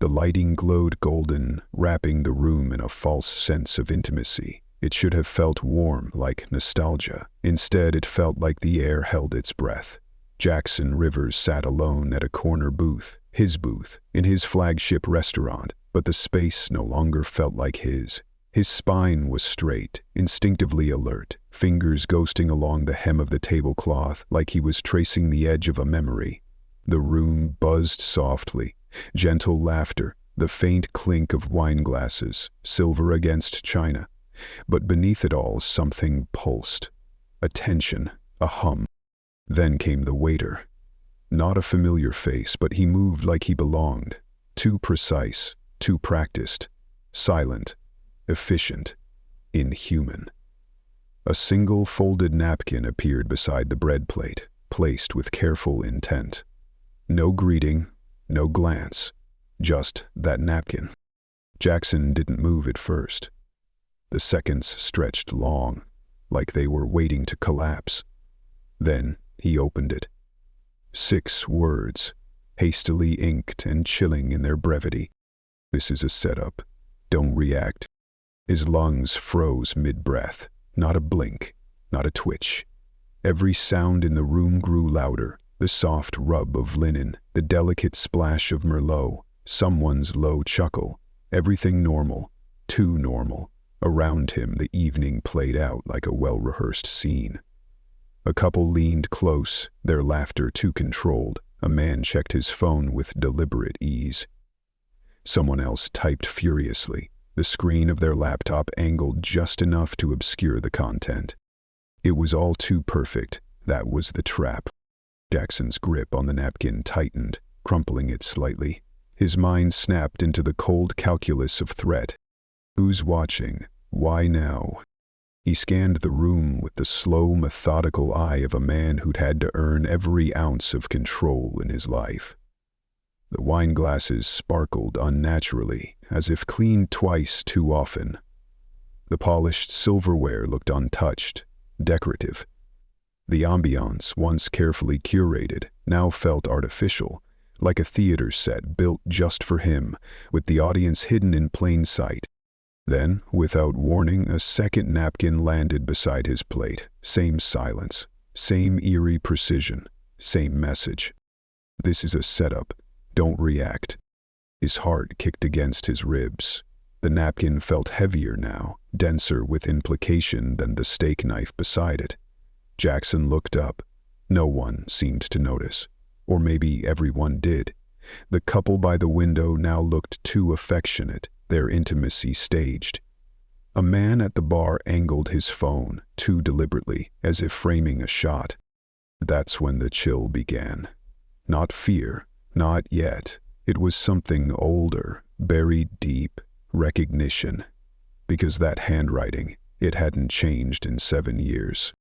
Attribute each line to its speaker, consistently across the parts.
Speaker 1: The lighting glowed golden, wrapping the room in a false sense of intimacy. It should have felt warm, like nostalgia. Instead, it felt like the air held its breath. Jackson Rivers sat alone at a corner booth, his booth, in his flagship restaurant, but the space no longer felt like his. His spine was straight, instinctively alert, fingers ghosting along the hem of the tablecloth like he was tracing the edge of a memory. The room buzzed softly, gentle laughter, the faint clink of wine glasses, silver against china. But beneath it all, something pulsed. A tension, a hum. Then came the waiter. Not a familiar face, but he moved like he belonged. Too precise, too practiced, silent, efficient, inhuman. A single folded napkin appeared beside the bread plate, placed with careful intent. No greeting, no glance, just that napkin. Jackson didn't move at first. The seconds stretched long, like they were waiting to collapse. Then he opened it. 6 words, hastily inked and chilling in their brevity. "This is a setup. Don't react." His lungs froze mid-breath. Not a blink, not a twitch. Every sound in the room grew louder. The soft rub of linen, the delicate splash of Merlot, someone's low chuckle. Everything normal, too normal. Around him, the evening played out like a well-rehearsed scene. A couple leaned close, their laughter too controlled. A man checked his phone with deliberate ease. Someone else typed furiously, the screen of their laptop angled just enough to obscure the content. It was all too perfect. That was the trap. Jackson's grip on the napkin tightened, crumpling it slightly. His mind snapped into the cold calculus of threat. Who's watching? Why now? He scanned the room with the slow, methodical eye of a man who'd had to earn every ounce of control in his life. The wine glasses sparkled unnaturally, as if cleaned twice too often. The polished silverware looked untouched, decorative. The ambiance, once carefully curated, now felt artificial, like a theater set built just for him, with the audience hidden in plain sight. Then, without warning, a second napkin landed beside his plate. Same silence, same eerie precision, same message. "This is a setup. Don't react." His heart kicked against his ribs. The napkin felt heavier now, denser with implication than the steak knife beside it. Jackson looked up. No one seemed to notice. Or maybe everyone did. The couple by the window now looked too affectionate, their intimacy staged. A man at the bar angled his phone, too deliberately, as if framing a shot. That's when the chill began. Not fear, not yet. It was something older, buried deep, recognition. Because that handwriting, it hadn't changed in 7 years.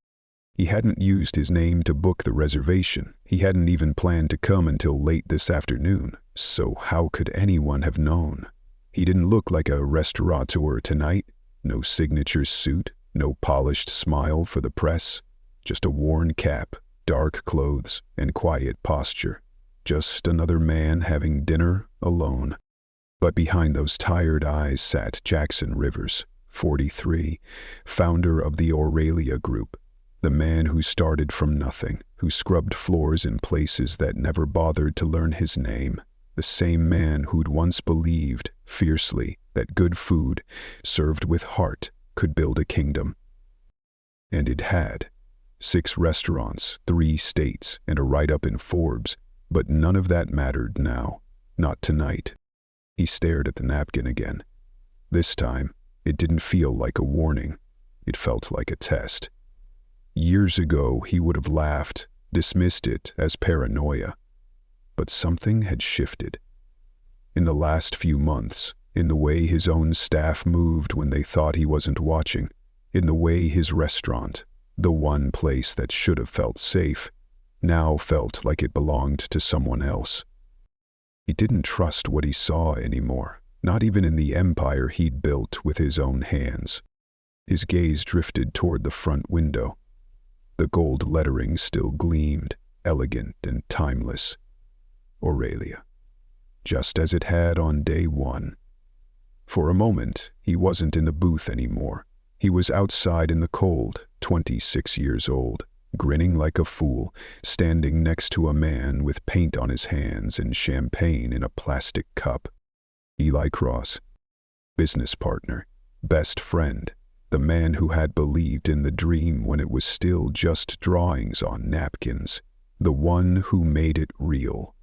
Speaker 1: He hadn't used his name to book the reservation. He hadn't even planned to come until late this afternoon. So how could anyone have known? He didn't look like a restaurateur tonight. No signature suit, no polished smile for the press. Just a worn cap, dark clothes, and quiet posture. Just another man having dinner alone. But behind those tired eyes sat Jackson Rivers, 43, founder of the Aurelia Group. The man who started from nothing, who scrubbed floors in places that never bothered to learn his name. The same man who'd once believed, fiercely, that good food, served with heart, could build a kingdom. And it had. 6 restaurants, 3 states, and a write-up in Forbes. But none of that mattered now. Not tonight. He stared at the napkin again. This time, it didn't feel like a warning. It felt like a test. Years ago, he would have laughed, dismissed it as paranoia. But something had shifted. In the last few months, in the way his own staff moved when they thought he wasn't watching, in the way his restaurant, the one place that should have felt safe, now felt like it belonged to someone else. He didn't trust what he saw anymore, not even in the empire he'd built with his own hands. His gaze drifted toward the front window. The gold lettering still gleamed, elegant and timeless. Aurelia. just as it had on day one. For a moment, he wasn't in the booth anymore. He was outside in the cold, 26 years old, grinning like a fool, standing next to a man with paint on his hands and champagne in a plastic cup. Eli Cross, business partner, best friend, the man who had believed in the dream when it was still just drawings on napkins, the one who made it real.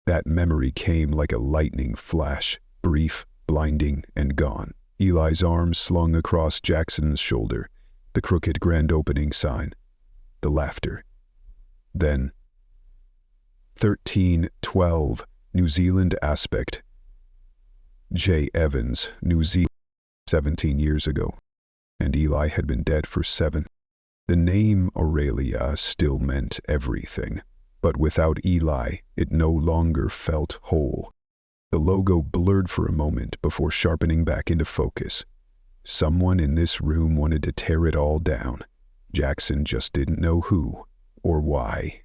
Speaker 1: That memory came like a lightning flash, brief, blinding, and gone. Eli's arms slung across Jackson's shoulder, the crooked grand opening sign, the laughter. Then, 1312, New Zealand aspect. J. Evans, New Zealand, 17 years ago, and Eli had been dead for 7. The name Aurelia still meant everything, but without Eli, it no longer felt whole. The logo blurred for a moment before sharpening back into focus. Someone in this room wanted to tear it all down. Jackson just didn't know who or why.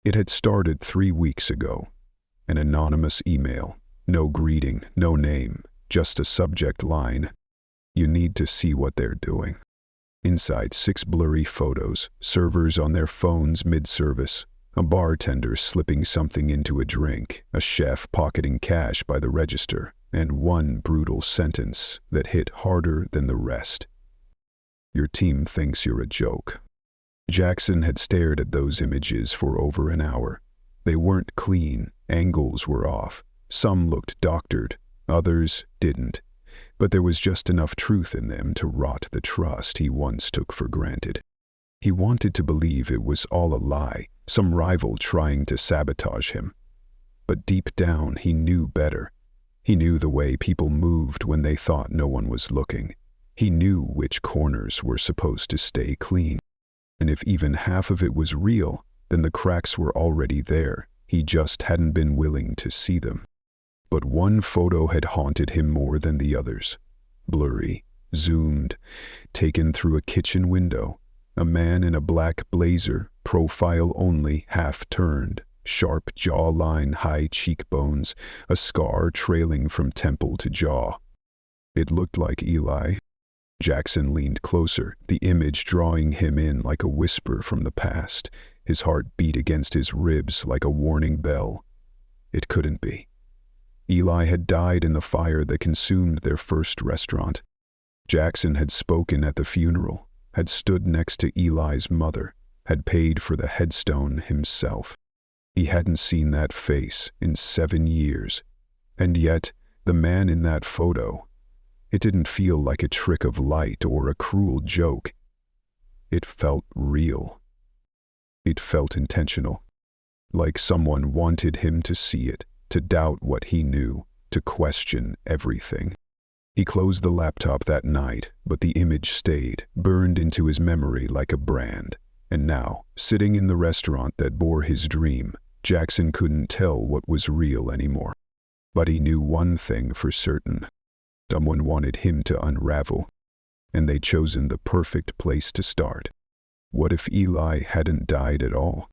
Speaker 1: It had started 3 weeks ago. An anonymous email. No greeting, no name, just a subject line. You need to see what they're doing. Inside, 6 blurry photos, servers on their phones mid-service, a bartender slipping something into a drink, a chef pocketing cash by the register, and one brutal sentence that hit harder than the rest. Your team thinks you're a joke. Jackson had stared at those images for over an hour. They weren't clean, angles were off. Some looked doctored, others didn't. But there was just enough truth in them to rot the trust he once took for granted. He wanted to believe it was all a lie, some rival trying to sabotage him. But deep down, he knew better. He knew the way people moved when they thought no one was looking. He knew which corners were supposed to stay clean. And if even half of it was real, then the cracks were already there. He just hadn't been willing to see them. But one photo had haunted him more than the others. Blurry, zoomed, taken through a kitchen window. A man in a black blazer, profile only, half-turned, sharp jawline, high cheekbones, a scar trailing from temple to jaw. It looked like Eli. Jackson leaned closer, the image drawing him in like a whisper from the past. His heart beat against his ribs like a warning bell. It couldn't be. Eli had died in the fire that consumed their first restaurant. Jackson had spoken at the funeral, had stood next to Eli's mother, had paid for the headstone himself. He hadn't seen that face in 7 years. And yet, the man in that photo, it didn't feel like a trick of light or a cruel joke. It felt real. It felt intentional. Like someone wanted him to see it, to doubt what he knew, to question everything. He closed the laptop that night, but the image stayed, burned into his memory like a brand. And now, sitting in the restaurant that bore his dream, Jackson couldn't tell what was real anymore. But he knew one thing for certain. Someone wanted him to unravel, and they'd chosen the perfect place to start. What if Eli hadn't died at all?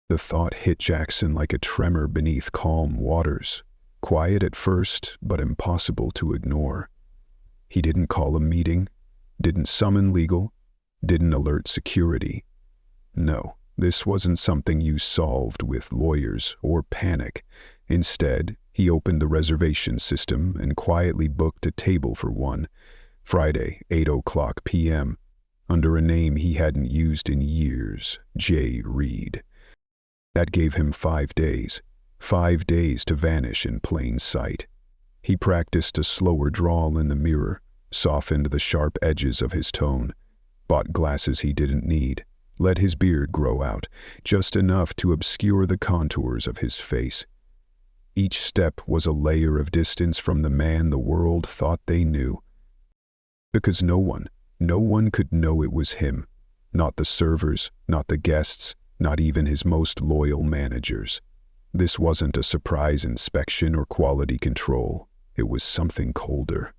Speaker 1: The thought hit Jackson like a tremor beneath calm waters, quiet at first, but impossible to ignore. He didn't call a meeting, didn't summon legal, didn't alert security. No, this wasn't something you solved with lawyers or panic. Instead, he opened the reservation system and quietly booked a table for one, Friday, 8:00 p.m., under a name he hadn't used in years, J. Reed. That gave him 5 days. 5 days to vanish in plain sight. He practiced a slower drawl in the mirror, softened the sharp edges of his tone, bought glasses he didn't need, let his beard grow out, just enough to obscure the contours of his face. Each step was a layer of distance from the man the world thought they knew. Because no one could know it was him. Not the servers, not the guests, not even his most loyal managers. This wasn't a surprise inspection or quality control. It was something colder,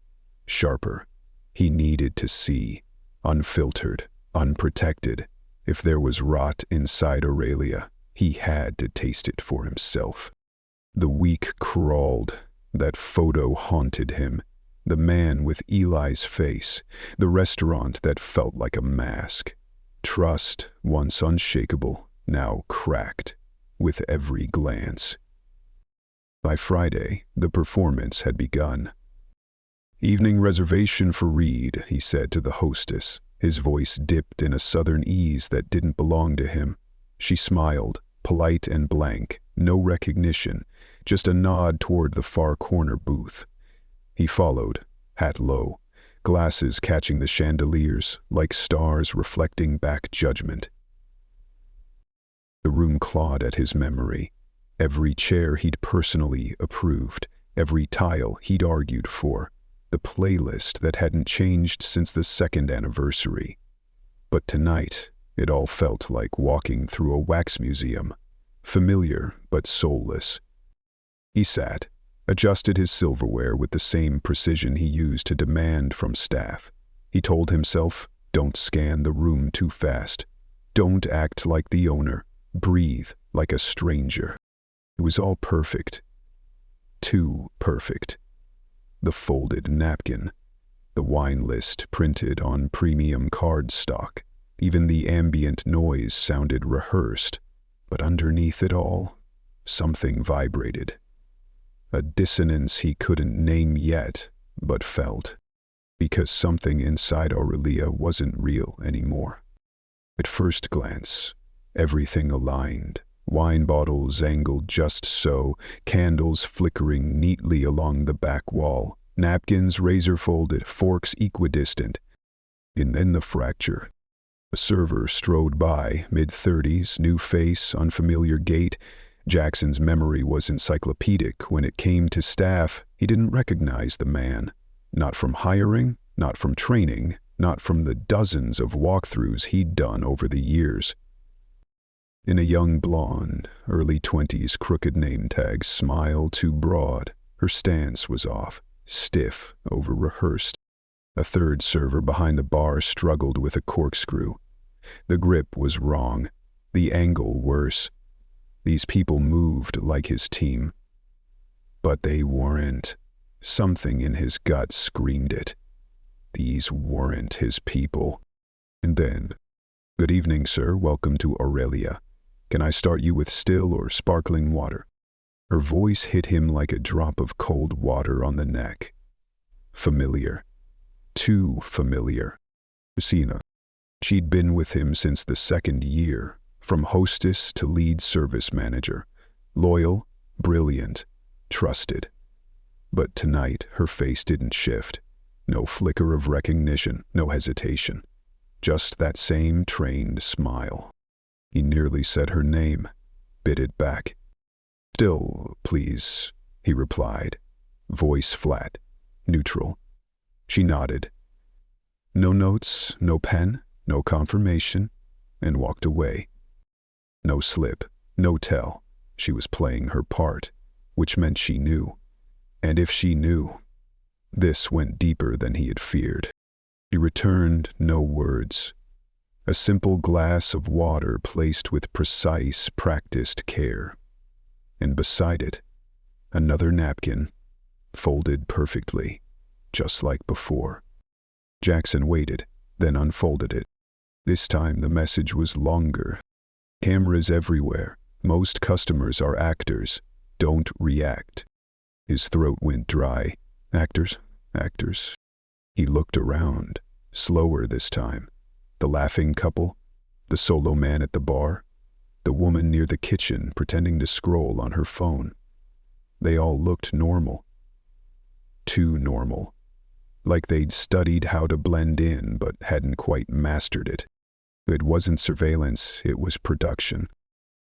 Speaker 1: sharper. He needed to see, unfiltered, unprotected. If there was rot inside Aurelia, he had to taste it for himself. The week crawled. That photo haunted him. The man with Eli's face. The restaurant that felt like a mask. Trust, once unshakable, now cracked, with every glance. By Friday, the performance had begun. "Evening reservation for Reed," he said to the hostess. His voice dipped in a southern ease that didn't belong to him. She smiled, polite and blank, no recognition, just a nod toward the far corner booth. He followed, hat low, glasses catching the chandeliers, like stars reflecting back judgment. The room clawed at his memory. Every chair he'd personally approved, every tile he'd argued for, the playlist that hadn't changed since the second anniversary. But tonight, it all felt like walking through a wax museum, familiar but soulless. He sat, adjusted his silverware with the same precision he used to demand from staff. He told himself, don't scan the room too fast. Don't act like the owner. Breathe like a stranger. It was all perfect. Too perfect. The folded napkin, the wine list printed on premium cardstock. Even the ambient noise sounded rehearsed, but underneath it all, something vibrated. A dissonance he couldn't name yet, but felt. Because something inside Aurelia wasn't real anymore. At first glance, everything aligned. Wine bottles angled just so, candles flickering neatly along the back wall, napkins razor-folded, forks equidistant. And then the fracture. A server strode by, mid-30s, new face, unfamiliar gait. Jackson's memory was encyclopedic. When it came to staff, he didn't recognize the man. Not from hiring, not from training, not from the dozens of walkthroughs he'd done over the years. In a young blonde, early 20s crooked name tag, smile too broad, her stance was off, stiff, over-rehearsed. A third server behind the bar struggled with a corkscrew. The grip was wrong, the angle worse. These people moved like his team. But they weren't. Something in his gut screamed it. These weren't his people. And then, "Good evening, sir. Welcome to Aurelia. Can I start you with still or sparkling water?" Her voice hit him like a drop of cold water on the neck. Familiar. Too familiar. Lucina. She'd been with him since the second year, from hostess to lead service manager. Loyal, brilliant, trusted. But tonight, her face didn't shift. No flicker of recognition, no hesitation. Just that same trained smile. He nearly said her name, bit it back. "Still, please," he replied, voice flat, neutral. She nodded. No notes, no pen, no confirmation, and walked away. No slip, no tell. She was playing her part, which meant she knew. And if she knew, this went deeper than he had feared. She returned no words. A simple glass of water placed with precise, practiced care. And beside it, another napkin, folded perfectly, just like before. Jackson waited, then unfolded it. This time the message was longer. Cameras everywhere. Most customers are actors. Don't react. His throat went dry. Actors, actors. He looked around, slower this time. The laughing couple, the solo man at the bar, the woman near the kitchen pretending to scroll on her phone. They all looked normal. Too normal. Like they'd studied how to blend in but hadn't quite mastered it. It wasn't surveillance, it was production.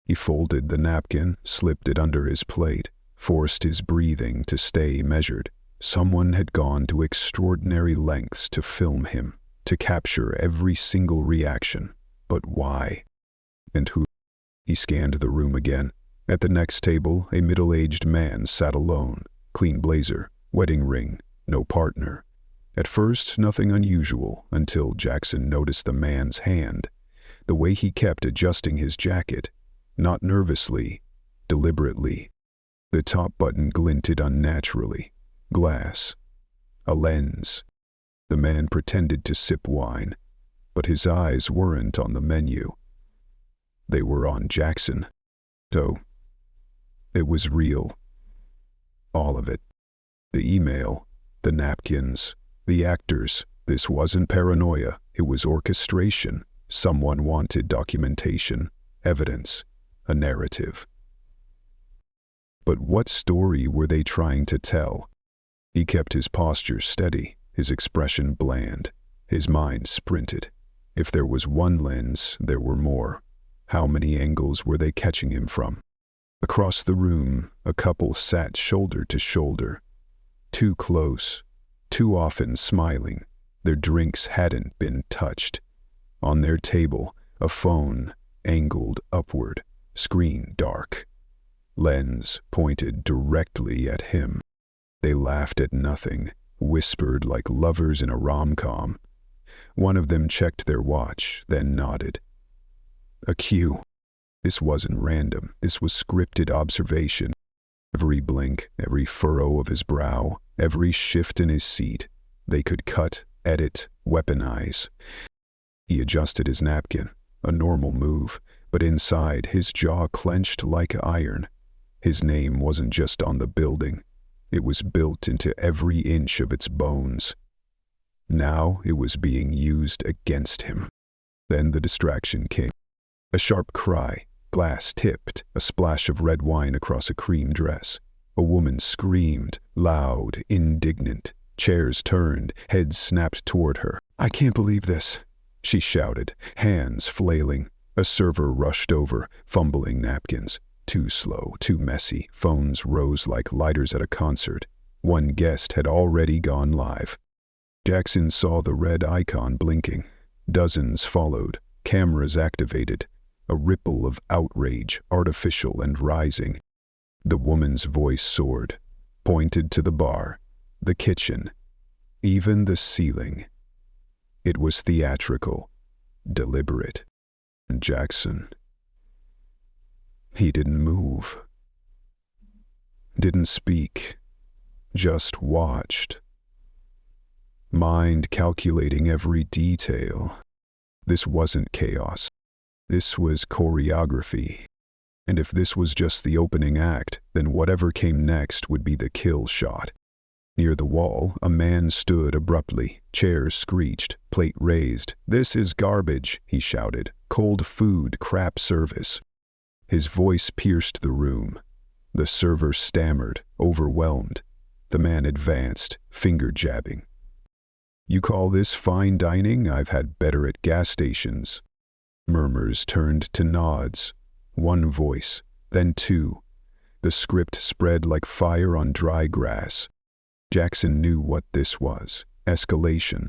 Speaker 1: He folded the napkin, slipped it under his plate, forced his breathing to stay measured. Someone had gone to extraordinary lengths to film him, to capture every single reaction. But why? And who? He scanned the room again. At the next table, a middle-aged man sat alone. Clean blazer, wedding ring, no partner. At first, nothing unusual, until Jackson noticed the man's hand. The way he kept adjusting his jacket. Not nervously, deliberately. The top button glinted unnaturally. Glass. A lens. The man pretended to sip wine, but his eyes weren't on the menu. They were on Jackson. So, it was real. All of it. The email, the napkins, the actors. This wasn't paranoia, it was orchestration. Someone wanted documentation, evidence, a narrative. But what story were they trying to tell? He kept his posture steady, his expression bland. His mind sprinted. If there was one lens, there were more. How many angles were they catching him from? Across the room, a couple sat shoulder to shoulder. Too close, too often smiling. Their drinks hadn't been touched. On their table, a phone, angled upward, screen dark. Lens pointed directly at him. They laughed at nothing, whispered like lovers in a rom-com. One of them checked their watch, then nodded. A cue. This wasn't random, this was scripted observation. Every blink, every furrow of his brow, every shift in his seat. They could cut, edit, weaponize. He adjusted his napkin, a normal move, but inside his jaw clenched like iron. His name wasn't just on the building. It was built into every inch of its bones. Now it was being used against him. Then the distraction came. A sharp cry, glass tipped, a splash of red wine across a cream dress. A woman screamed, loud, indignant. Chairs turned, heads snapped toward her. "I can't believe this," she shouted, hands flailing. A server rushed over, fumbling napkins. Too slow, too messy. Phones rose like lighters at a concert. One guest had already gone live. Jackson saw the red icon blinking. Dozens followed, cameras activated. A ripple of outrage, artificial and rising. The woman's voice soared, pointed to the bar, the kitchen, even the ceiling. It was theatrical, deliberate. And Jackson, he didn't move. Didn't speak, just watched. Mind calculating every detail. This wasn't chaos. This was choreography. And if this was just the opening act, then whatever came next would be the kill shot. Near the wall, a man stood abruptly. Chairs screeched, plate raised. "This is garbage," he shouted. "Cold food, crap service." His voice pierced the room. The server stammered, overwhelmed. The man advanced, finger jabbing. "You call this fine dining? I've had better at gas stations." Murmurs turned to nods. One voice, then two. The script spread like fire on dry grass. Jackson knew what this was. Escalation.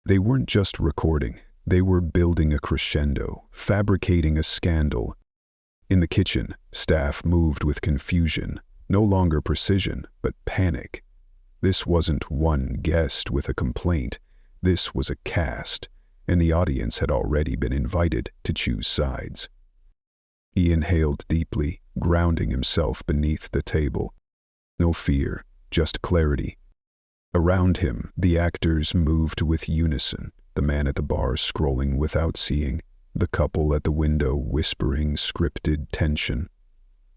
Speaker 1: They weren't just recording. They were building a crescendo, fabricating a scandal. In the kitchen, staff moved with confusion. No longer precision, but panic. This wasn't one guest with a complaint. This was a cast, and the audience had already been invited to choose sides. He inhaled deeply, grounding himself beneath the table. No fear, just clarity. Around him, the actors moved with unison, the man at the bar scrolling without seeing, the couple at the window whispering scripted tension,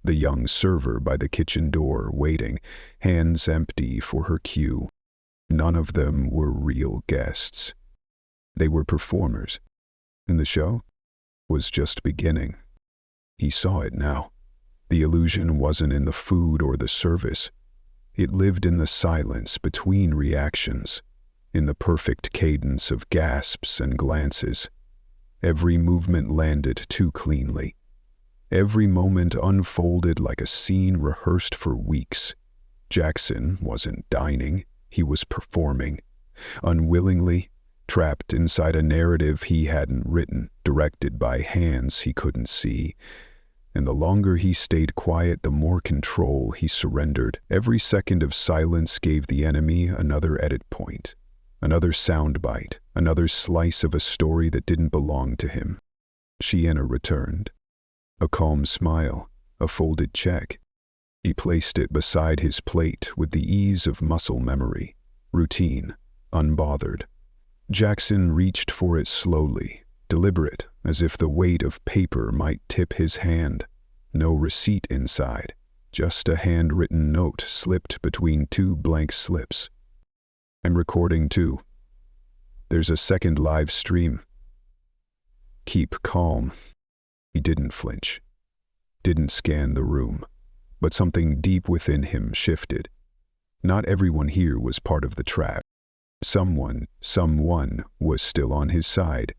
Speaker 1: the young server by the kitchen door waiting, hands empty for her cue. None of them were real guests. They were performers, and the show was just beginning. He saw it now. The illusion wasn't in the food or the service. It lived in the silence between reactions, in the perfect cadence of gasps and glances. Every movement landed too cleanly. Every moment unfolded like a scene rehearsed for weeks. Jackson wasn't dining, he was performing. Unwillingly, trapped inside a narrative he hadn't written, directed by hands he couldn't see. And the longer he stayed quiet, the more control he surrendered. Every second of silence gave the enemy another edit point, another soundbite, another slice of a story that didn't belong to him. Sienna returned. A calm smile, a folded check. He placed it beside his plate with the ease of muscle memory. Routine, unbothered. Jackson reached for it slowly, deliberate, as if the weight of paper might tip his hand. No receipt inside, just a handwritten note slipped between two blank slips. "I'm recording too. There's a second live stream. Keep calm." He didn't flinch, didn't scan the room, but something deep within him shifted. Not everyone here was part of the trap. Someone was still on his side.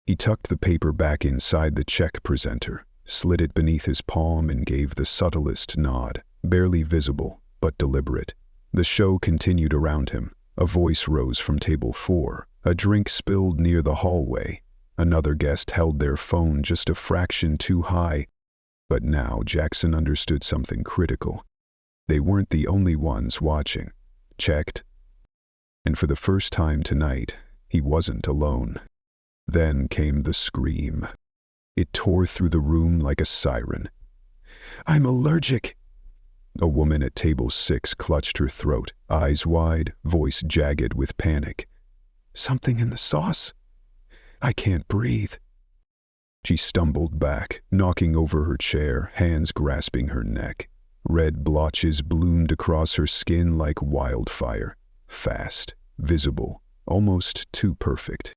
Speaker 1: He tucked the paper back inside the check presenter, slid it beneath his palm and gave the subtlest nod, barely visible, but deliberate. The show continued around him. A voice rose from table 4. A drink spilled near the hallway. Another guest held their phone just a fraction too high. But now Jackson understood something critical. They weren't the only ones watching. Checked. And for the first time tonight, he wasn't alone. Then came the scream. It tore through the room like a siren. "I'm allergic." A woman at table 6 clutched her throat, eyes wide, voice jagged with panic. "Something in the sauce? I can't breathe." She stumbled back, knocking over her chair, hands grasping her neck. Red blotches bloomed across her skin like wildfire. Fast, visible, almost too perfect.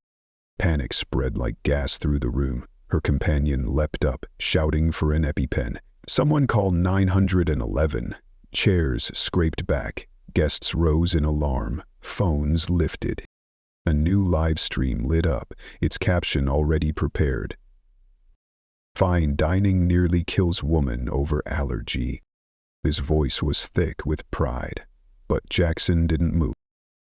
Speaker 1: Panic spread like gas through the room. Her companion leapt up, shouting for an EpiPen. "Someone call 911. Chairs scraped back. Guests rose in alarm. Phones lifted. A new live stream lit up, its caption already prepared. "Fine dining nearly kills woman over allergy." His voice was thick with pride, but Jackson didn't move.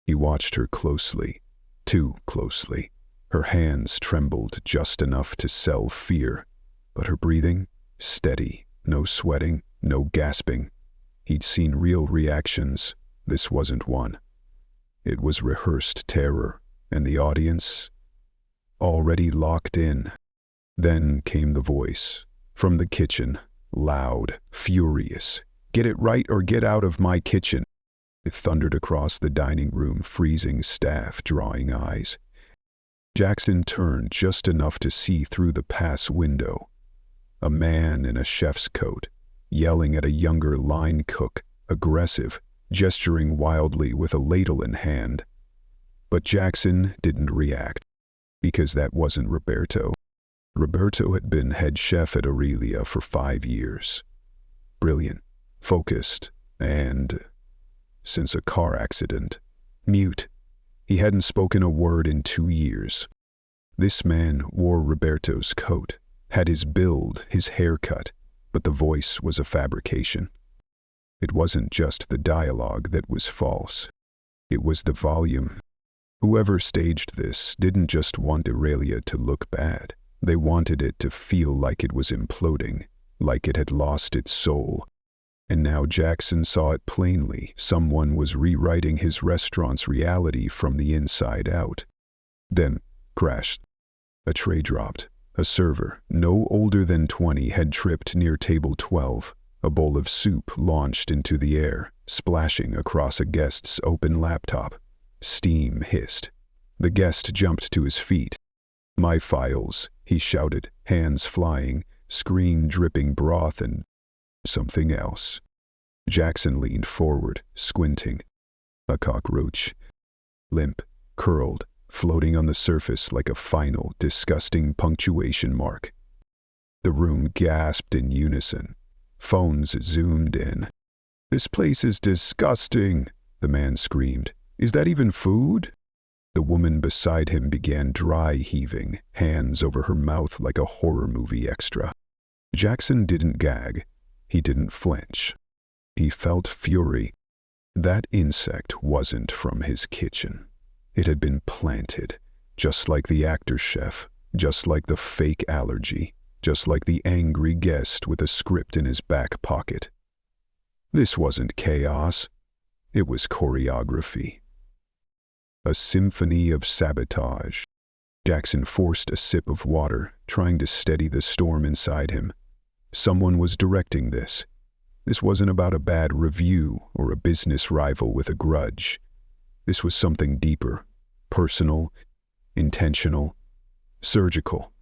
Speaker 1: He watched her closely, too closely. Her hands trembled just enough to sell fear, but her breathing, steady, no sweating, no gasping. He'd seen real reactions. This wasn't one. It was rehearsed terror, and the audience, already locked in. Then came the voice, from the kitchen, loud, furious. "Get it right or get out of my kitchen." It thundered across the dining room, freezing staff, drawing eyes. Jackson turned just enough to see through the pass window. A man in a chef's coat, yelling at a younger line cook, aggressive, gesturing wildly with a ladle in hand. But Jackson didn't react, because that wasn't Roberto. Roberto had been head chef at Aurelia for 5 years. Brilliant, focused, and, since a car accident, mute. He hadn't spoken a word in 2 years. This man wore Roberto's coat, had his build, his haircut, but the voice was a fabrication. It wasn't just the dialogue that was false. It was the volume. Whoever staged this didn't just want Aurelia to look bad. They wanted it to feel like it was imploding, like it had lost its soul. And now Jackson saw it plainly. Someone was rewriting his restaurant's reality from the inside out. Then, crashed. A tray dropped. A server, no older than 20, had tripped near table 12. A bowl of soup launched into the air, splashing across a guest's open laptop. Steam hissed. The guest jumped to his feet. "My files," he shouted, hands flying, screen dripping broth and something else. Jackson leaned forward, squinting. A cockroach. Limp, curled, floating on the surface like a final, disgusting punctuation mark. The room gasped in unison. Phones zoomed in. "This place is disgusting," the man screamed. "Is that even food?" The woman beside him began dry heaving, hands over her mouth like a horror movie extra. Jackson didn't gag. He didn't flinch. He felt fury. That insect wasn't from his kitchen. It had been planted, just like the actor chef, just like the fake allergy, just like the angry guest with a script in his back pocket. This wasn't chaos. It was choreography. A symphony of sabotage. Jackson forced a sip of water, trying to steady the storm inside him. Someone was directing this. This wasn't about a bad review or a business rival with a grudge. This was something deeper, personal, intentional, surgical.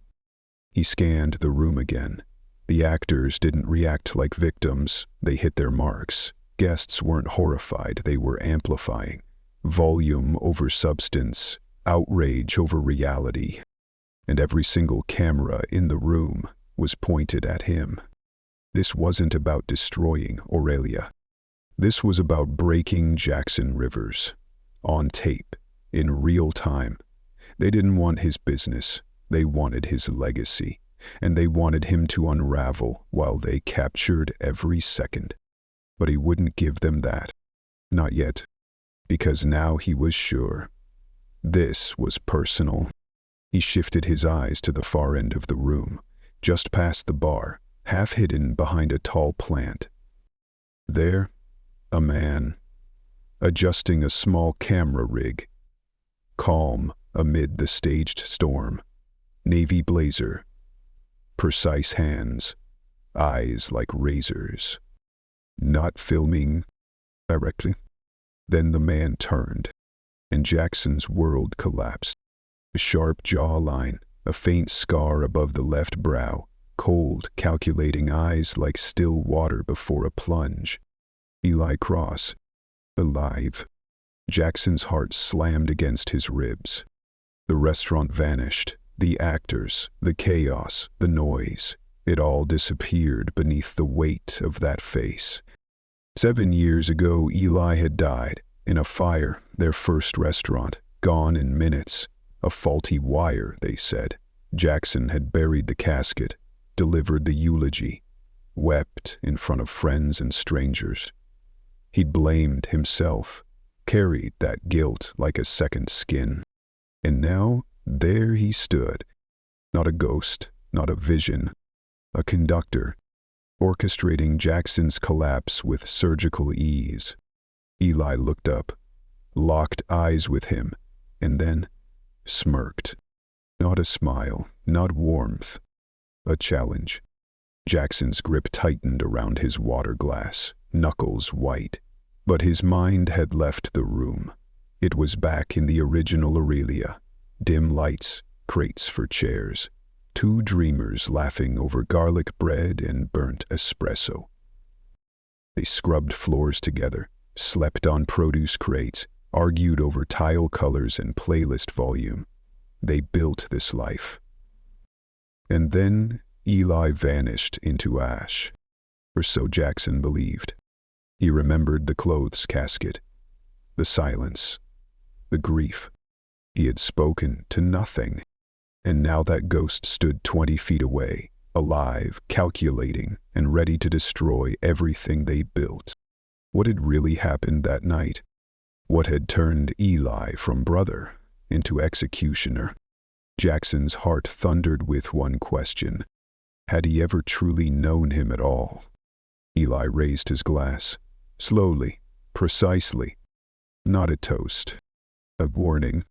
Speaker 1: He scanned the room again. The actors didn't react like victims, they hit their marks. Guests weren't horrified, they were amplifying. Volume over substance, outrage over reality. And every single camera in the room was pointed at him. This wasn't about destroying Aurelia. This was about breaking Jackson Rivers. On tape, in real time. They didn't want his business, they wanted his legacy. And they wanted him to unravel while they captured every second. But he wouldn't give them that. Not yet. Because now he was sure. This was personal. He shifted his eyes to the far end of the room, just past the bar, half hidden behind a tall plant. There, a man, adjusting a small camera rig. Calm amid the staged storm. Navy blazer. Precise hands, eyes like razors. Not filming directly. Then the man turned, and Jackson's world collapsed. A sharp jawline, a faint scar above the left brow, cold, calculating eyes like still water before a plunge. Eli Cross, alive. Jackson's heart slammed against his ribs. The restaurant vanished. The actors, the chaos, the noise, it all disappeared beneath the weight of that face. 7 years ago, Eli had died in a fire, their first restaurant, gone in minutes. A faulty wire, they said. Jackson had buried the casket, delivered the eulogy, wept in front of friends and strangers. He'd blamed himself, carried that guilt like a second skin. And now, there he stood, not a ghost, not a vision, a conductor, orchestrating Jackson's collapse with surgical ease. Eli looked up, locked eyes with him, and then smirked. Not a smile, not warmth, a challenge. Jackson's grip tightened around his water glass, knuckles white, but his mind had left the room. It was back in the original Aurelia. Dim lights, crates for chairs, 2 dreamers laughing over garlic bread and burnt espresso. They scrubbed floors together, slept on produce crates, argued over tile colors and playlist volume. They built this life. And then Eli vanished into ash, or so Jackson believed. He remembered the clothes casket, the silence, the grief. He had spoken to nothing, and now that ghost stood 20 feet away, alive, calculating, and ready to destroy everything they built. What had really happened that night? What had turned Eli from brother into executioner? Jackson's heart thundered with one question. Had he ever truly known him at all? Eli raised his glass, slowly, precisely. Not a toast. A warning.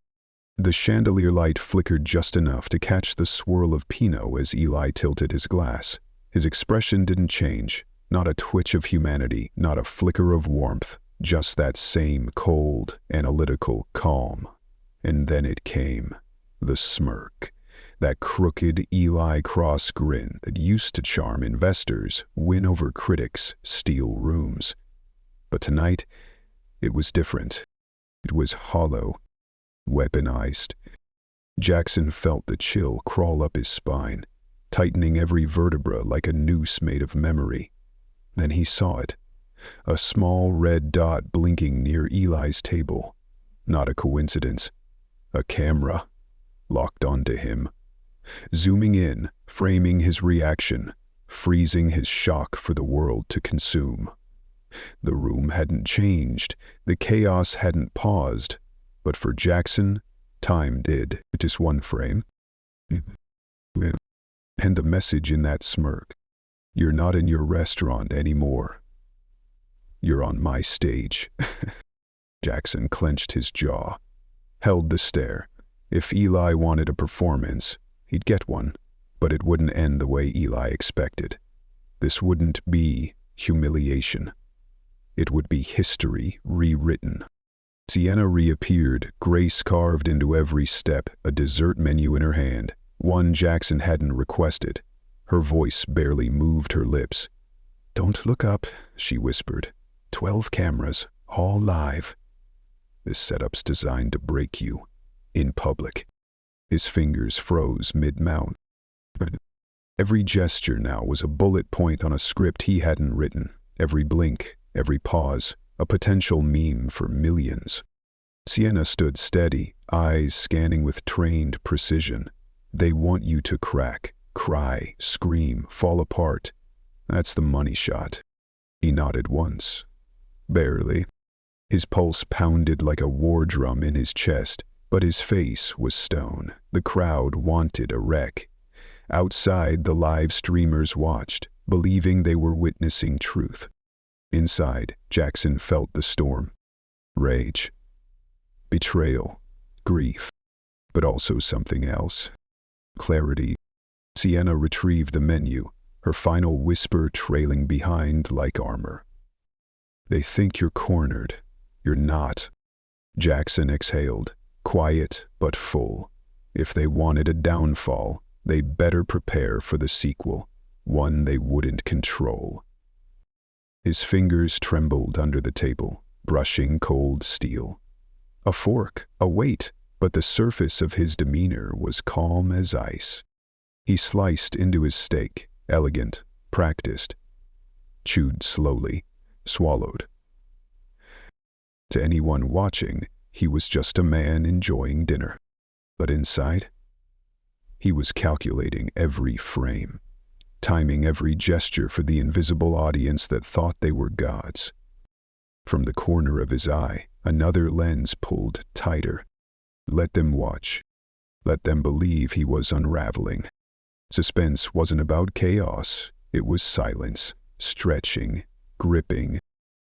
Speaker 1: The chandelier light flickered just enough to catch the swirl of Pinot as Eli tilted his glass. His expression didn't change. Not a twitch of humanity, not a flicker of warmth. Just that same cold, analytical calm. And then it came. The smirk. That crooked Eli Cross grin that used to charm investors, win over critics, steal rooms. But tonight, it was different. It was hollow. Weaponized. Jackson felt the chill crawl up his spine, tightening every vertebra like a noose made of memory. Then he saw it. A small red dot blinking near Eli's table. Not a coincidence. A camera. Locked onto him. Zooming in, framing his reaction, freezing his shock for the world to consume. The room hadn't changed. The chaos hadn't paused. But for Jackson, time did. Just one frame. And the message in that smirk. You're not in your restaurant anymore. You're on my stage. Jackson clenched his jaw, held the stare. If Eli wanted a performance, he'd get one, but it wouldn't end the way Eli expected. This wouldn't be humiliation. It would be history rewritten. Sienna reappeared, grace carved into every step, a dessert menu in her hand, one Jackson hadn't requested. Her voice barely moved her lips. "Don't look up," she whispered. 12 cameras, all live. This setup's designed to break you. In public. His fingers froze mid-mount. Every gesture now was a bullet point on a script he hadn't written. Every blink, every pause, a potential meme for millions. Sienna stood steady, eyes scanning with trained precision. They want you to crack, cry, scream, fall apart. That's the money shot. He nodded once. Barely. His pulse pounded like a war drum in his chest, but his face was stone. The crowd wanted a wreck. Outside, the live streamers watched, believing they were witnessing truth. Inside, Jackson felt the storm. Rage. Betrayal. Grief. But also something else. Clarity. Sienna retrieved the menu, her final whisper trailing behind like armor. "They think you're cornered. You're not." Jackson exhaled, quiet but full. If they wanted a downfall, they better prepare for the sequel, one they wouldn't control. His fingers trembled under the table, brushing cold steel. A fork, a weight, but the surface of his demeanor was calm as ice. He sliced into his steak, elegant, practiced, chewed slowly, swallowed. To anyone watching, he was just a man enjoying dinner. But inside, he was calculating every frame, timing every gesture for the invisible audience that thought they were gods. From the corner of his eye, another lens pulled tighter. Let them watch. Let them believe he was unraveling. Suspense wasn't about chaos. It was silence, stretching, gripping.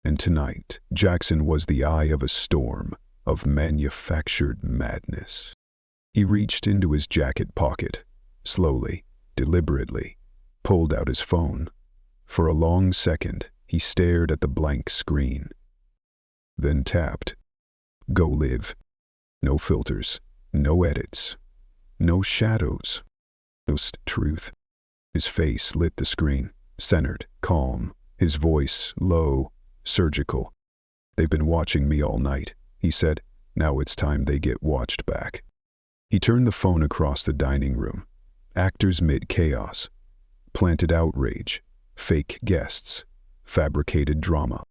Speaker 1: And tonight, Jackson was the eye of a storm, of manufactured madness. He reached into his jacket pocket, slowly, deliberately, pulled out his phone. For a long second, he stared at the blank screen. Then tapped. Go live. No filters, no edits, no shadows. Just truth. His face lit the screen, centered, calm, his voice low, surgical. "They've been watching me all night," he said. "Now it's time they get watched back." He turned the phone across the dining room. Actors mid-chaos. Planted outrage. Fake guests. Fabricated drama.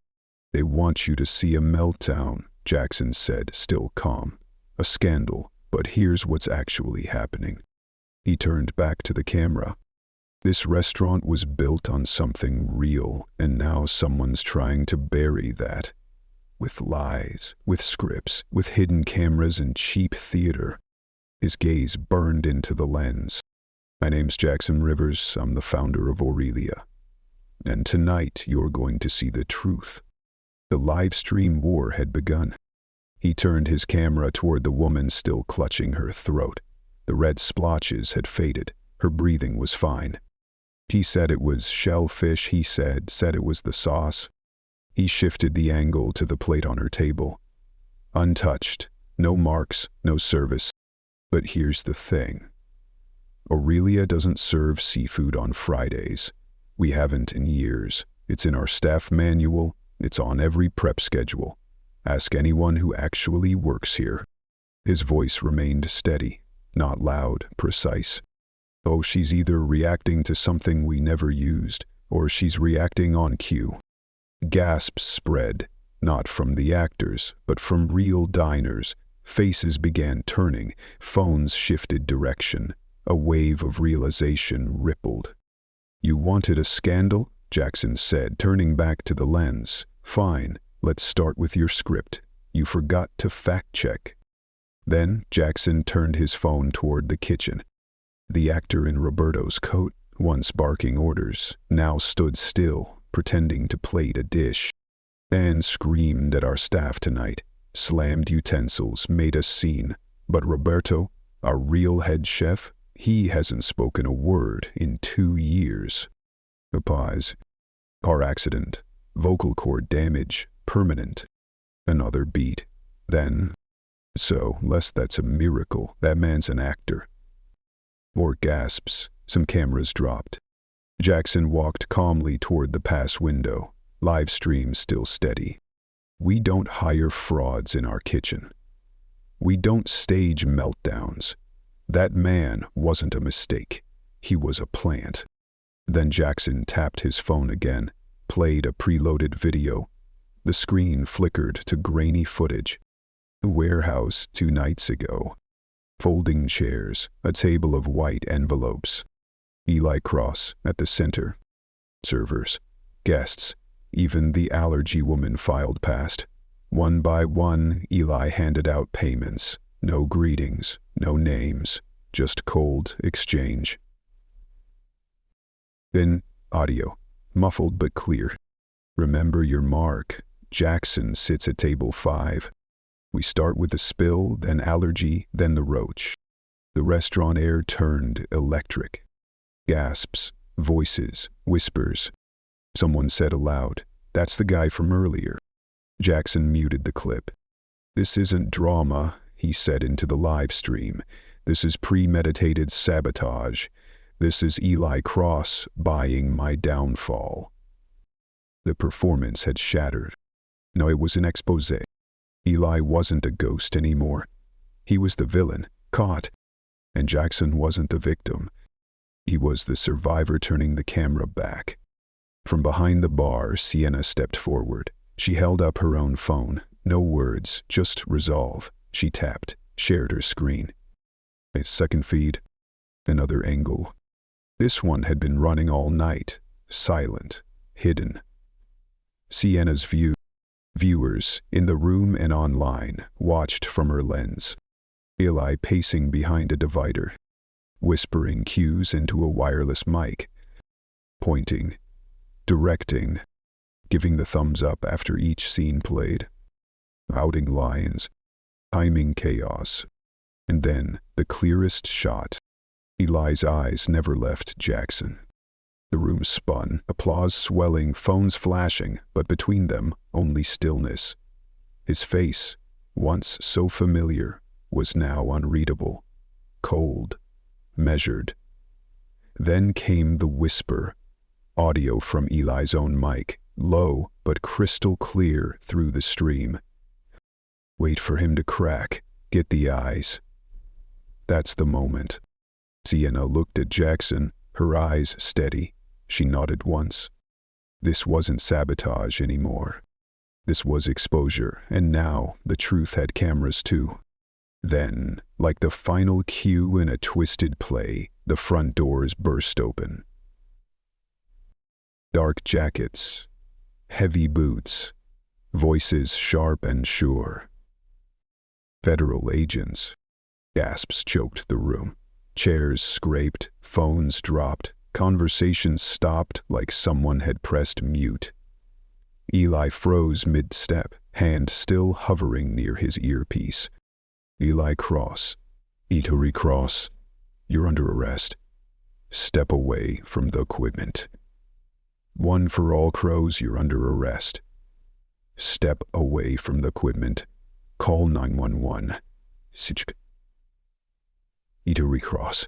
Speaker 1: "They want you to see a meltdown," Jackson said, still calm. "A scandal, but here's what's actually happening." He turned back to the camera. This restaurant was built on something real, and now someone's trying to bury that. With lies, with scripts, with hidden cameras and cheap theater. His gaze burned into the lens. "My name's Jackson Rivers. I'm the founder of Aurelia. And tonight you're going to see the truth." The live stream war had begun. He turned his camera toward the woman still clutching her throat. The red splotches had faded. Her breathing was fine. He said it was shellfish, he said it was the sauce. He shifted the angle to the plate on her table. Untouched. No marks, no service. But here's the thing. Aurelia doesn't serve seafood on Fridays. We haven't in years. It's in our staff manual. It's on every prep schedule. Ask anyone who actually works here. His voice remained steady, not loud, precise. "Oh, she's either reacting to something we never used, or she's reacting on cue." Gasps spread, not from the actors, but from real diners. Faces began turning, phones shifted direction. A wave of realization rippled. "You wanted a scandal?" Jackson said, turning back to the lens. "Fine, let's start with your script. You forgot to fact-check." Then Jackson turned his phone toward the kitchen. The actor in Roberto's coat, once barking orders, now stood still, pretending to plate a dish. And screamed at our staff tonight, slammed utensils, made a scene. But Roberto, our real head chef, he hasn't spoken a word in 2 years. A pause. Car accident. Vocal cord damage. Permanent. Another beat. Then, so, less that's a miracle. That man's an actor. More gasps. Some cameras dropped. Jackson walked calmly toward the pass window. Live stream still steady. We don't hire frauds in our kitchen. We don't stage meltdowns. That man wasn't a mistake. He was a plant. Then Jackson tapped his phone again, played a preloaded video. The screen flickered to grainy footage. The warehouse 2 nights ago. Folding chairs, a table of white envelopes. Eli Cross at the center. Servers, guests, even the allergy woman filed past. One by one, Eli handed out payments. No greetings, no names, just cold exchange. Then, audio, muffled but clear. Remember your mark. Jackson sits at table 5. We start with the spill, then allergy, then the roach. The restaurant air turned electric. Gasps, voices, whispers. Someone said aloud, "That's the guy from earlier." Jackson muted the clip. "This isn't drama," he said into the live stream. "This is premeditated sabotage. This is Eli Cross buying my downfall." The performance had shattered. No, it was an expose. Eli wasn't a ghost anymore. He was the villain, caught. And Jackson wasn't the victim. He was the survivor turning the camera back. From behind the bar, Sienna stepped forward. She held up her own phone. No words, just resolve. She tapped, shared her screen. A second feed. Another angle. This one had been running all night. Silent. Hidden. Sienna's view. Viewers, in the room and online, watched from her lens. Eli pacing behind a divider. Whispering cues into a wireless mic. Pointing. Directing. Giving the thumbs up after each scene played. Outing lines. Timing chaos. And then, the clearest shot. Eli's eyes never left Jackson. The room spun, applause swelling, phones flashing, but between them, only stillness. His face, once so familiar, was now unreadable. Cold. Measured. Then came the whisper. Audio from Eli's own mic, low but crystal clear through the stream. Wait for him to crack. Get the eyes. That's the moment. Sienna looked at Jackson, her eyes steady. She nodded once. This wasn't sabotage anymore. This was exposure, and now the truth had cameras too. Then, like the final cue in a twisted play, the front doors burst open. Dark jackets, heavy boots, voices sharp and sure. Federal agents. Gasps choked the room. Chairs scraped, phones dropped, conversations stopped like someone had pressed mute. Eli froze mid-step, hand still hovering near his earpiece. Eli Cross. Eli Cross. You're under arrest. Step away from the equipment. One for all crows, you're under arrest. Step away from the equipment. Call 911. Eli Cross.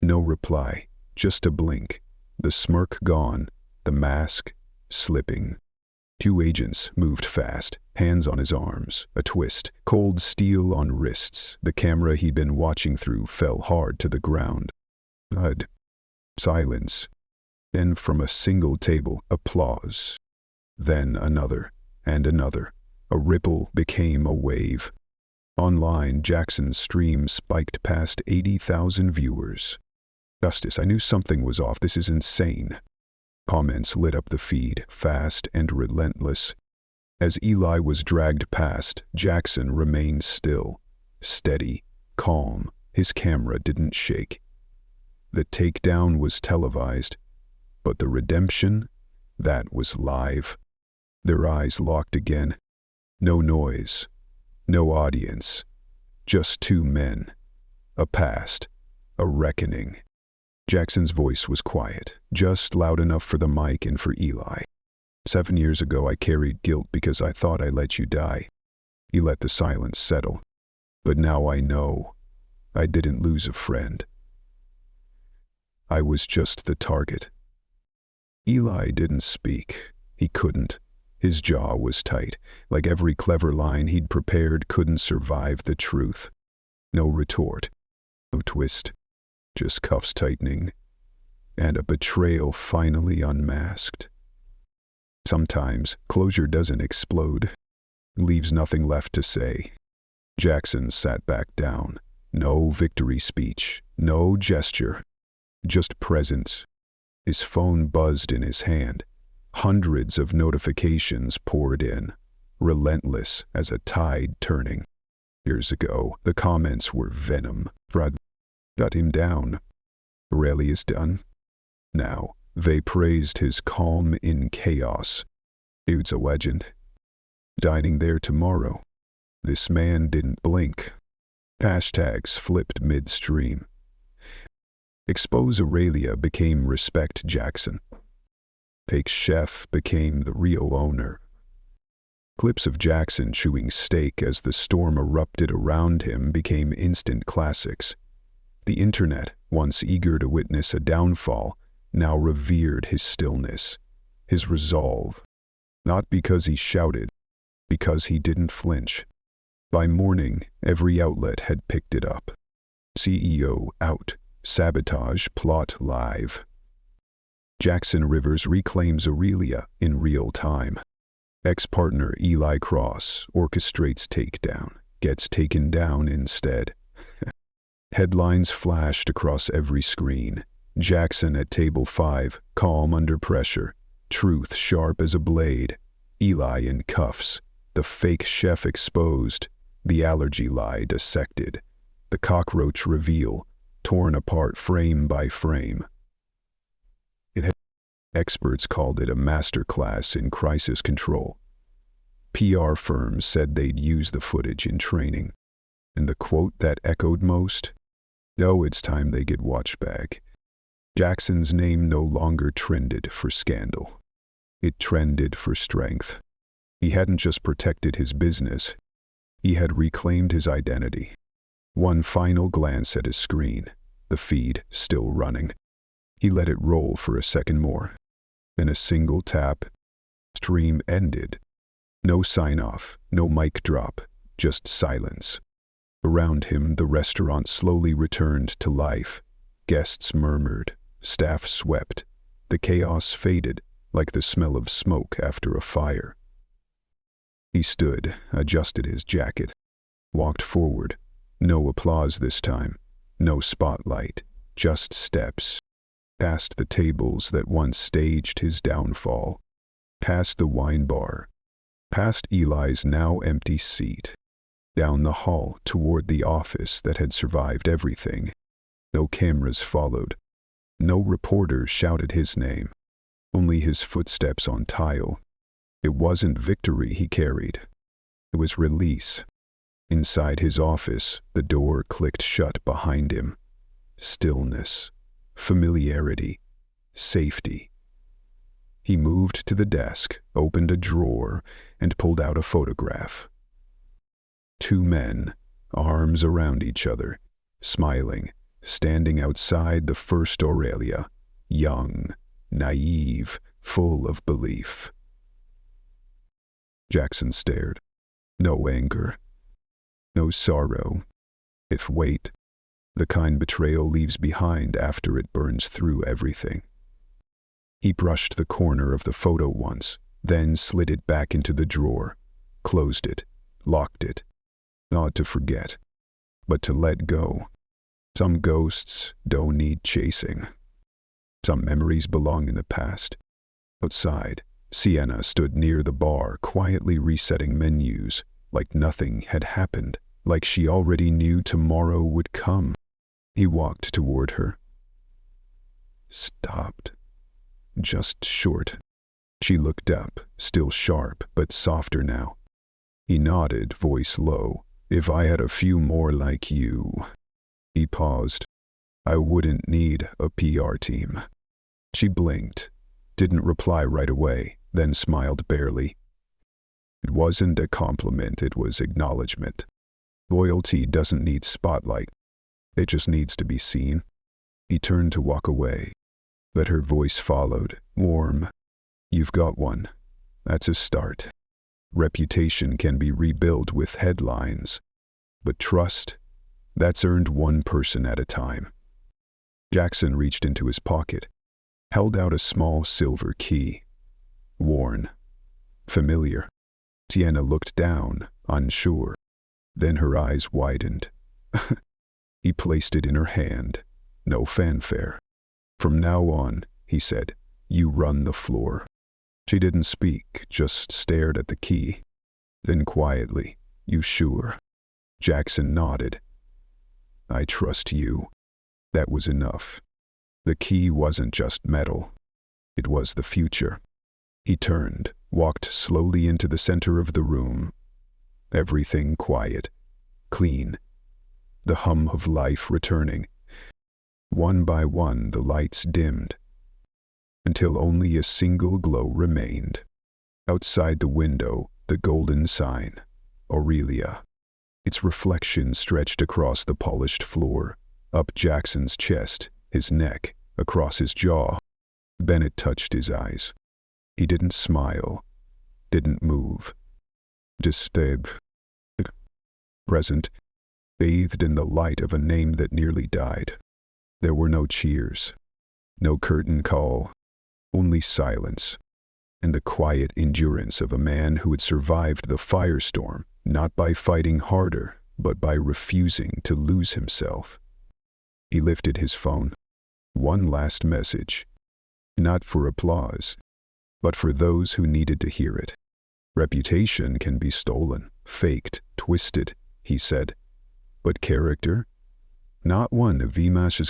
Speaker 1: No reply, just a blink. The smirk gone, the mask slipping. 2 agents moved fast, hands on his arms, a twist, cold steel on wrists. The camera he'd been watching through fell hard to the ground. Thud. Silence. Then from a single table, applause. Then another, and another. A ripple became a wave. Online, Jackson's stream spiked past 80,000 viewers. Justice, I knew something was off. This is insane. Comments lit up the feed, fast and relentless. As Eli was dragged past, Jackson remained still, steady, calm. His camera didn't shake. The takedown was televised, but the redemption, that was live. Their eyes locked again. No noise, no audience, just two men, a past, a reckoning. Jackson's voice was quiet, just loud enough for the mic and for Eli. 7 years ago I carried guilt because I thought I let you die. He let the silence settle. But now I know I didn't lose a friend. I was just the target. Eli didn't speak. He couldn't. His jaw was tight, like every clever line he'd prepared couldn't survive the truth. No retort, no twist, just cuffs tightening, and a betrayal finally unmasked. Sometimes closure doesn't explode, leaves nothing left to say. Jackson sat back down. No victory speech, no gesture, just presence. His phone buzzed in his hand. Hundreds of notifications poured in, relentless as a tide turning. Years ago, the comments were venom. Frud got him down. Aurelia's done. Now, they praised his calm in chaos. Dude's a legend. Dining there tomorrow. This man didn't blink. Hashtags flipped midstream. Expose Aurelia became respect Jackson. Fake chef became the real owner. Clips of Jackson chewing steak as the storm erupted around him became instant classics. The internet, once eager to witness a downfall, now revered his stillness, his resolve. Not because he shouted, because he didn't flinch. By morning, every outlet had picked it up. CEO out, sabotage plot live. Jackson Rivers reclaims Aurelia in real time. Ex-partner Eli Cross orchestrates takedown, gets taken down instead. Headlines flashed across every screen. Jackson at table 5, calm under pressure. Truth sharp as a blade. Eli in cuffs. The fake chef exposed. The allergy lie dissected. The cockroach reveal, torn apart frame by frame. Experts called it a masterclass in crisis control. PR firms said they'd use the footage in training. And the quote that echoed most? "No, it's time they get watched back." Jackson's name no longer trended for scandal. It trended for strength. He hadn't just protected his business. He had reclaimed his identity. One final glance at his screen, the feed still running. He let it roll for a second more. Then a single tap. Stream ended. No sign-off, no mic drop, just silence. Around him, the restaurant slowly returned to life. Guests murmured, staff swept. The chaos faded, like the smell of smoke after a fire. He stood, adjusted his jacket, walked forward. No applause this time, no spotlight, just steps. Past the tables that once staged his downfall, past the wine bar, past Eli's now empty seat, down the hall toward the office that had survived everything. No cameras followed. No reporters shouted his name. Only his footsteps on tile. It wasn't victory he carried. It was release. Inside his office, the door clicked shut behind him. Stillness. Familiarity, safety. He moved to the desk, opened a drawer, and pulled out a photograph. Two men, arms around each other, smiling, standing outside the first Aurelia, young, naive, full of belief. Jackson stared. No anger, no sorrow. If wait, the kind betrayal leaves behind after it burns through everything. He brushed the corner of the photo once, then slid it back into the drawer, closed it, locked it. Not to forget, but to let go. Some ghosts don't need chasing. Some memories belong in the past. Outside, Sienna stood near the bar, quietly resetting menus, like nothing had happened, like she already knew tomorrow would come. He walked toward her. Stopped. Just short. She looked up, still sharp, but softer now. He nodded, voice low. If I had a few more like you. He paused. I wouldn't need a PR team. She blinked, didn't reply right away, then smiled barely. It wasn't a compliment, it was acknowledgement. Loyalty doesn't need spotlight. It just needs to be seen. He turned to walk away, but her voice followed, warm. You've got one. That's a start. Reputation can be rebuilt with headlines, but trust, that's earned one person at a time. Jackson reached into his pocket, held out a small silver key. Worn. Familiar. Tiana looked down, unsure. Then her eyes widened. He placed it in her hand. No fanfare. From now on, he said, you run the floor. She didn't speak, just stared at the key. Then quietly, you sure? Jackson nodded. I trust you. That was enough. The key wasn't just metal. It was the future. He turned, walked slowly into the center of the room. Everything quiet, clean. The hum of life returning. One by one the lights dimmed, until only a single glow remained. Outside the window, the golden sign, Aurelia. Its reflection stretched across the polished floor, up Jackson's chest, his neck, across his jaw. Bennett touched his eyes. He didn't smile, didn't move. Just stayed present, bathed in the light of a name that nearly died. There were no cheers, no curtain call, only silence, and the quiet endurance of a man who had survived the firestorm, not by fighting harder, but by refusing to lose himself. He lifted his phone. One last message. Not for applause, but for those who needed to hear it. Reputation can be stolen, faked, twisted, he said. But character? Not one of Vimash's.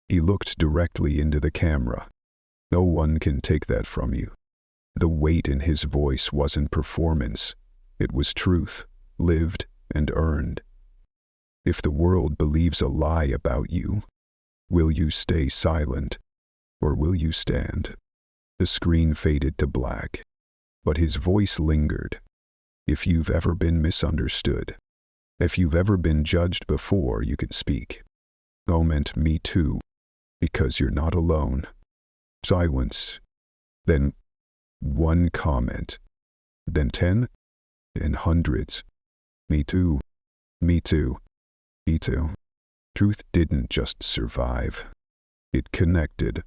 Speaker 1: He looked directly into the camera. No one can take that from you. The weight in his voice wasn't performance. It was truth, lived and earned. If the world believes a lie about you, will you stay silent, or will you stand? The screen faded to black, but his voice lingered. If you've ever been misunderstood, if you've ever been judged before you could speak, moment me too, because you're not alone. Silence. Then one comment. Then 10, and hundreds. Me too. Me too. Me too. Truth didn't just survive. It connected.